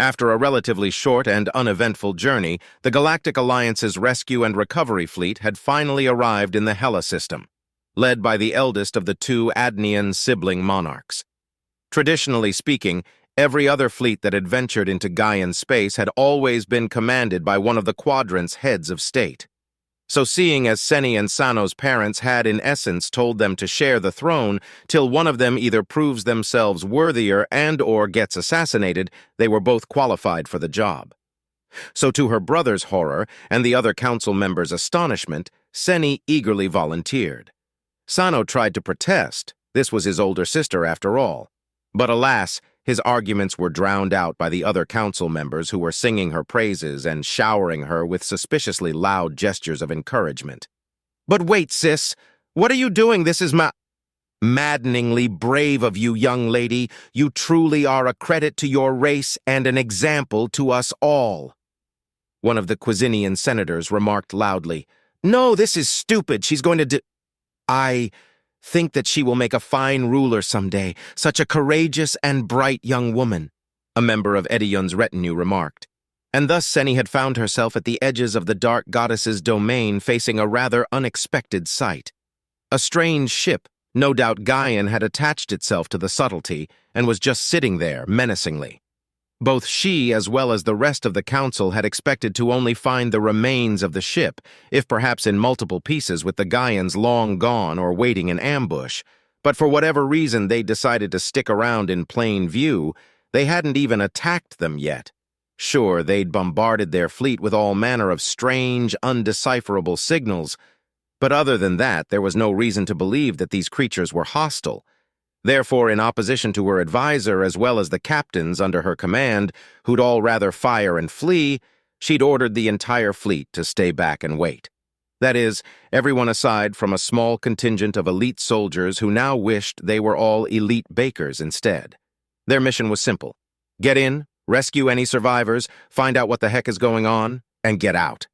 After a relatively short and uneventful journey, the Galactic Alliance's rescue and recovery fleet had finally arrived in the Hela system, led by the eldest of the two Adnian sibling monarchs. Traditionally speaking, every other fleet that had ventured into Gaian space had always been commanded by one of the Quadrant's heads of state. So seeing as Seni and Sano's parents had in essence told them to share the throne till one of them either proves themselves worthier and/or gets assassinated, they were both qualified for the job. So to her brother's horror and the other council members' astonishment, Seni eagerly volunteered. Sano tried to protest. This was his older sister after all. But alas, his arguments were drowned out by the other council members who were singing her praises and showering her with suspiciously loud gestures of encouragement. "But wait, sis! What are you doing? This is maddeningly brave of you, young lady. You truly are a credit to your race and an example to us all," one of the Quizinian senators remarked loudly. "No, this is stupid. She's going to do—" "I think that she will make a fine ruler someday, such a courageous and bright young woman," a member of Edion's retinue remarked. And thus Seni had found herself at the edges of the dark goddess's domain facing a rather unexpected sight. A strange ship, no doubt Gaian, had attached itself to the subtlety and was just sitting there menacingly. Both she as well as the rest of the council had expected to only find the remains of the ship, if perhaps in multiple pieces with the Gaians long gone or waiting in ambush. But for whatever reason they decided to stick around in plain view. They hadn't even attacked them yet. Sure, they'd bombarded their fleet with all manner of strange, undecipherable signals, but other than that there was no reason to believe that these creatures were hostile. Therefore, in opposition to her advisor as well as the captains under her command, who'd all rather fire and flee, she'd ordered the entire fleet to stay back and wait. That is, everyone aside from a small contingent of elite soldiers who now wished they were all elite bakers instead. Their mission was simple: get in, rescue any survivors, find out what the heck is going on, and get out.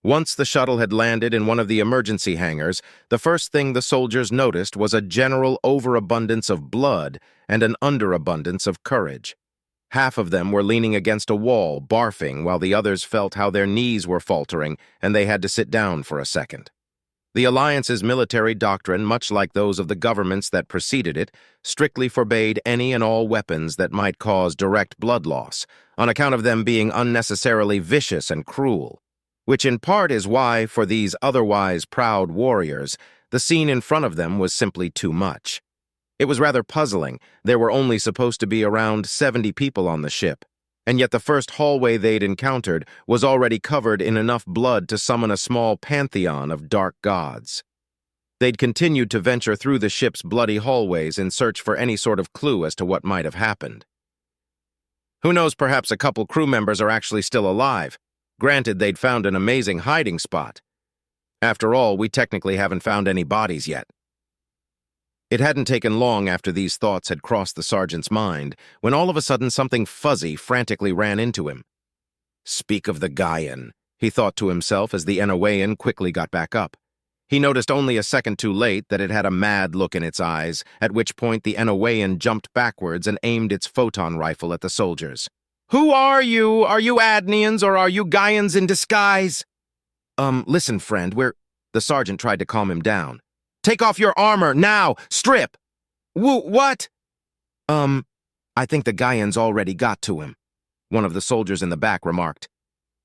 Once the shuttle had landed in one of the emergency hangars, the first thing the soldiers noticed was a general overabundance of blood and an underabundance of courage. Half of them were leaning against a wall, barfing, while the others felt how their knees were faltering and they had to sit down for a second. The Alliance's military doctrine, much like those of the governments that preceded it, strictly forbade any and all weapons that might cause direct blood loss, on account of them being unnecessarily vicious and cruel. Which in part is why, for these otherwise proud warriors, the scene in front of them was simply too much. It was rather puzzling. There were only supposed to be around 70 people on the ship, and yet the first hallway they'd encountered was already covered in enough blood to summon a small pantheon of dark gods. They'd continued to venture through the ship's bloody hallways in search for any sort of clue as to what might have happened. Who knows, perhaps a couple crew members are actually still alive. Granted, they'd found an amazing hiding spot. After all, we technically haven't found any bodies yet. It hadn't taken long after these thoughts had crossed the sergeant's mind, when all of a sudden something fuzzy frantically ran into him. Speak of the Gaian, he thought to himself as the Enowayan quickly got back up. He noticed only a second too late that it had a mad look in its eyes, at which point the Enowayan jumped backwards and aimed its photon rifle at the soldiers. "Who are you? Are you Adnians or are you Gaians in disguise?" Listen, friend, The sergeant tried to calm him down. "Take off your armor, now! Strip!" What? I think the Gaians already got to him," one of the soldiers in the back remarked.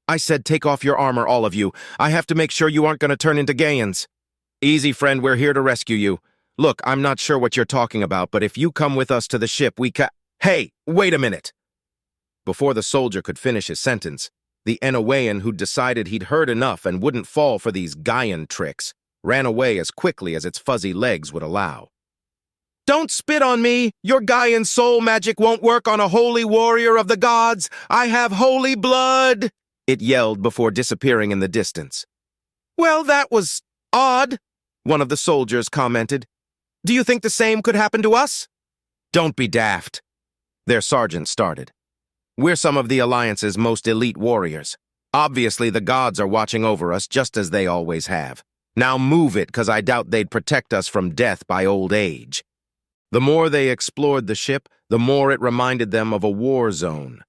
"I said take off your armor, all of you. I have to make sure you aren't going to turn into Gaians." "Easy, friend, we're here to rescue you. Look, I'm not sure what you're talking about, but if you come with us to the ship, Hey, wait a minute!" Before the soldier could finish his sentence, the Enowayan, who'd decided he'd heard enough and wouldn't fall for these Gaian tricks, ran away as quickly as its fuzzy legs would allow. "Don't spit on me! Your Gaian soul magic won't work on a holy warrior of the gods! I have holy blood!" it yelled before disappearing in the distance. "Well, that was odd," one of the soldiers commented. "Do you think the same could happen to us?" "Don't be daft," their sergeant started. "We're some of the Alliance's most elite warriors. Obviously, the gods are watching over us just as they always have. Now move it, 'cause I doubt they'd protect us from death by old age." The more they explored the ship, the more it reminded them of a war zone.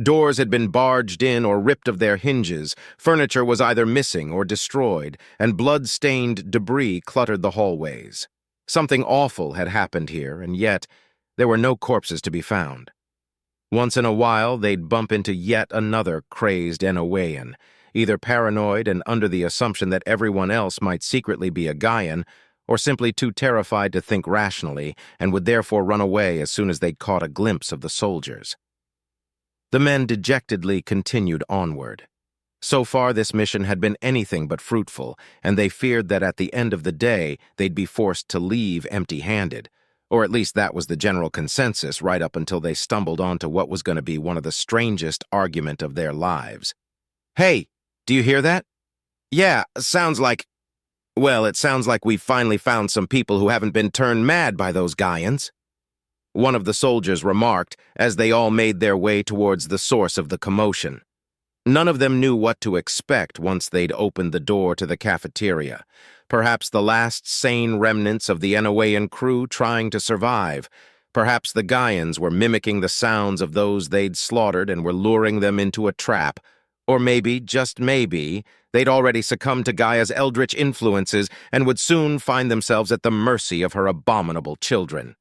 Doors had been barged in or ripped of their hinges, furniture was either missing or destroyed, and blood-stained debris cluttered the hallways. Something awful had happened here, and yet there were no corpses to be found. Once in a while, they'd bump into yet another crazed Enowayan, either paranoid and under the assumption that everyone else might secretly be a Gaian, or simply too terrified to think rationally and would therefore run away as soon as they'd caught a glimpse of the soldiers. The men dejectedly continued onward. So far, this mission had been anything but fruitful, and they feared that at the end of the day, they'd be forced to leave empty-handed, or at least that was the general consensus right up until they stumbled onto what was going to be one of the strangest arguments of their lives. "Hey, do you hear that?" "Yeah, sounds like... Well, it sounds like we've finally found some people who haven't been turned mad by those Gaians," one of the soldiers remarked as they all made their way towards the source of the commotion. None of them knew what to expect once they'd opened the door to the cafeteria. Perhaps the last sane remnants of the Enowayan crew trying to survive. Perhaps the Gaians were mimicking the sounds of those they'd slaughtered and were luring them into a trap. Or maybe, just maybe, they'd already succumbed to Gaia's eldritch influences and would soon find themselves at the mercy of her abominable children.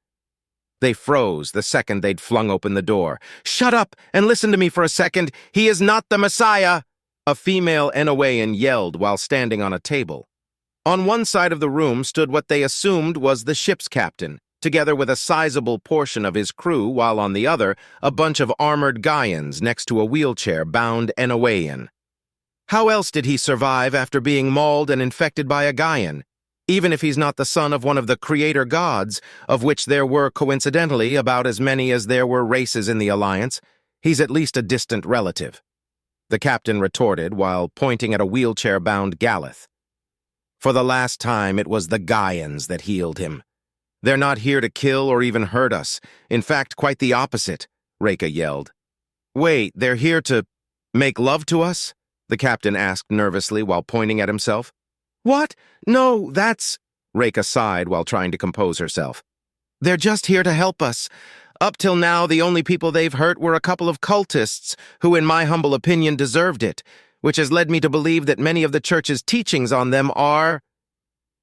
They froze the second they'd flung open the door. "Shut up and listen to me for a second! He is not the Messiah!" a female Enowayan yelled while standing on a table. On one side of the room stood what they assumed was the ship's captain, together with a sizable portion of his crew, while on the other, a bunch of armored Gaians next to a wheelchair-bound Enowayan. How else did he survive after being mauled and infected by a Gaian? Even if he's not the son of one of the creator gods, of which there were coincidentally about as many as there were races in the Alliance, he's at least a distant relative. The captain retorted while pointing at a wheelchair-bound Galeth. For the last time, it was the Gaians that healed him. "They're not here to kill or even hurt us. In fact, quite the opposite," Reka yelled. "Wait, they're here to make love to us?" the captain asked nervously while pointing at himself. "What? No, that's..." Reka sighed while trying to compose herself. "They're just here to help us. Up till now, the only people they've hurt were a couple of cultists, who in my humble opinion deserved it, which has led me to believe that many of the church's teachings on them are..."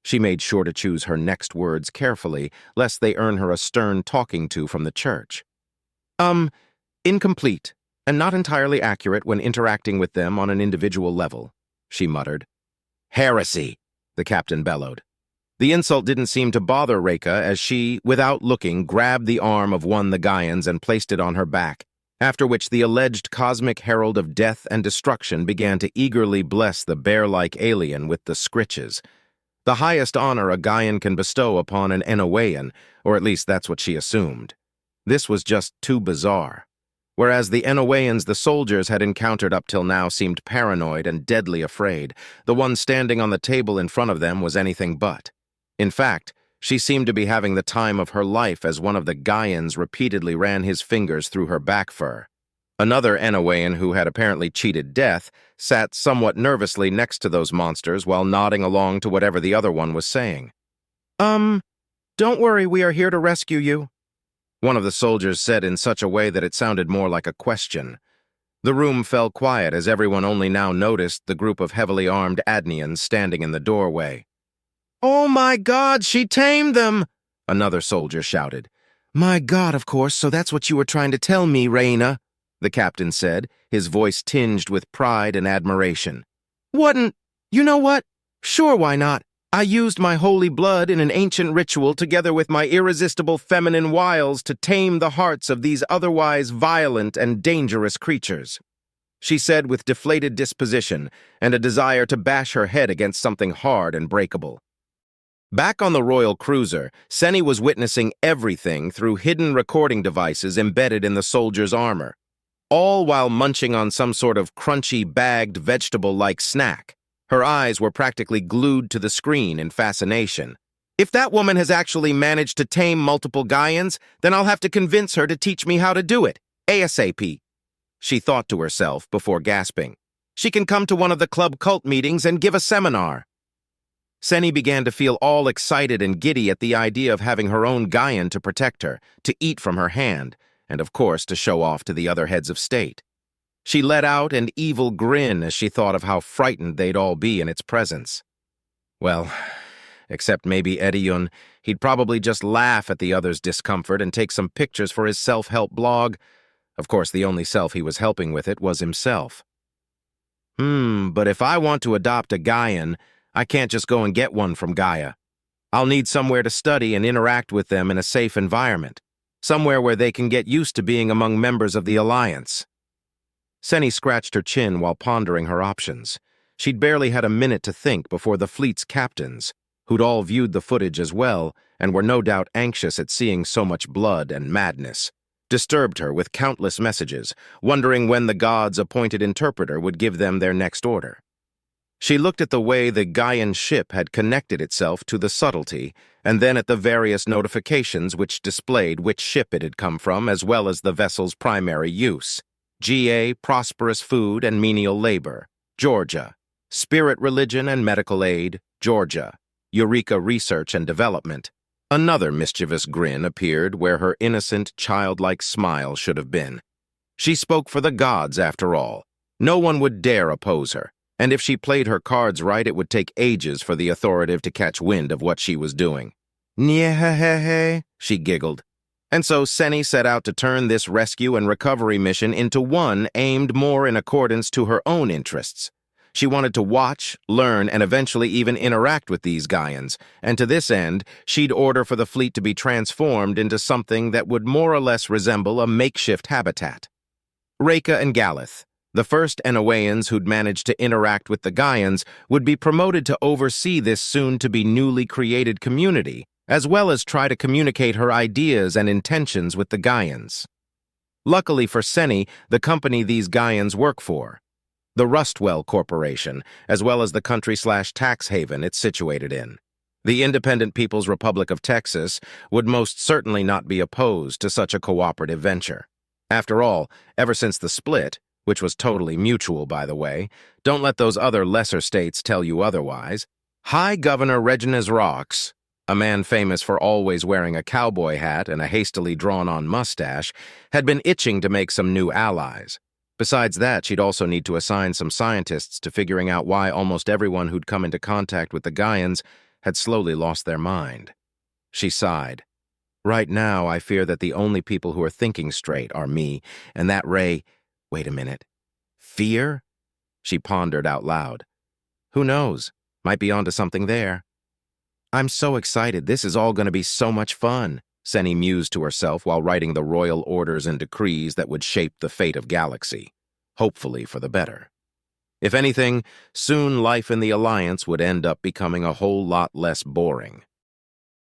She made sure to choose her next words carefully, lest they earn her a stern talking to from the church. Incomplete, and not entirely accurate when interacting with them on an individual level," she muttered. "Heresy," the captain bellowed. The insult didn't seem to bother Reka as she, without looking, grabbed the arm of one of the Gaians and placed it on her back, after which the alleged cosmic herald of death and destruction began to eagerly bless the bear-like alien with the scritches, the highest honor a Gaian can bestow upon an Enowayan, or at least that's what she assumed. This was just too bizarre. Whereas the Enowayans the soldiers had encountered up till now seemed paranoid and deadly afraid, the one standing on the table in front of them was anything but. In fact, she seemed to be having the time of her life as one of the Gaians repeatedly ran his fingers through her back fur. Another Enowayan who had apparently cheated death sat somewhat nervously next to those monsters while nodding along to whatever the other one was saying. Don't worry, we are here to rescue you," one of the soldiers said in such a way that it sounded more like a question. The room fell quiet as everyone only now noticed the group of heavily armed Adnians standing in the doorway. "Oh my God, she tamed them!" another soldier shouted. "My God, of course, so that's what you were trying to tell me, Reina," the captain said, his voice tinged with pride and admiration. "Wouldn't... You know what? Sure, why not? I used my holy blood in an ancient ritual together with my irresistible feminine wiles to tame the hearts of these otherwise violent and dangerous creatures," she said with deflated disposition and a desire to bash her head against something hard and breakable. Back on the royal cruiser, Senny was witnessing everything through hidden recording devices embedded in the soldier's armor, all while munching on some sort of crunchy, bagged, vegetable-like snack. Her eyes were practically glued to the screen in fascination. If that woman has actually managed to tame multiple Gaians, then I'll have to convince her to teach me how to do it, ASAP, she thought to herself before gasping. She can come to one of the club cult meetings and give a seminar. Senny began to feel all excited and giddy at the idea of having her own Gaian to protect her, to eat from her hand, and of course to show off to the other heads of state. She let out an evil grin as she thought of how frightened they'd all be in its presence. Well, except maybe Ediyun, he'd probably just laugh at the other's discomfort and take some pictures for his self-help blog. Of course, the only self he was helping with it was himself. But if I want to adopt a Gaian, I can't just go and get one from Gaia. I'll need somewhere to study and interact with them in a safe environment, somewhere where they can get used to being among members of the Alliance. Senny scratched her chin while pondering her options. She'd barely had a minute to think before the fleet's captains, who'd all viewed the footage as well and were no doubt anxious at seeing so much blood and madness, disturbed her with countless messages, wondering when the gods' appointed interpreter would give them their next order. She looked at the way the Gaian ship had connected itself to the subtlety, and then at the various notifications which displayed which ship it had come from, as well as the vessel's primary use. GA, prosperous food and menial labor, Georgia. Spirit religion and medical aid, Georgia. Eureka research and development. Another mischievous grin appeared where her innocent, childlike smile should have been. She spoke for the gods, after all. No one would dare oppose her, and if she played her cards right, it would take ages for the authoritative to catch wind of what she was doing. "Nyeh-heh-heh," she giggled. And so Senny set out to turn this rescue and recovery mission into one aimed more in accordance to her own interests. She wanted to watch, learn, and eventually even interact with these Gaians, and to this end, she'd order for the fleet to be transformed into something that would more or less resemble a makeshift habitat. Reka and Galith, the first Enoweans who'd managed to interact with the Gaians, would be promoted to oversee this soon-to-be newly created community, as well as try to communicate her ideas and intentions with the Gaians. Luckily for Senny, the company these Gaians work for, the Rustwell Corporation, as well as the country/tax haven it's situated in. The Independent People's Republic of Texas would most certainly not be opposed to such a cooperative venture. After all, ever since the split, which was totally mutual, by the way, don't let those other lesser states tell you otherwise, High Governor Reginus Rox, a man famous for always wearing a cowboy hat and a hastily drawn-on mustache, had been itching to make some new allies. Besides that, she'd also need to assign some scientists to figuring out why almost everyone who'd come into contact with the Gaians had slowly lost their mind. She sighed. Right now, I fear that the only people who are thinking straight are me, and that Ray— Wait a minute. Fear? She pondered out loud. Who knows? Might be onto something there. I'm so excited. This is all going to be so much fun, Senny mused to herself while writing the royal orders and decrees that would shape the fate of Galaxy, hopefully for the better. If anything, soon life in the Alliance would end up becoming a whole lot less boring.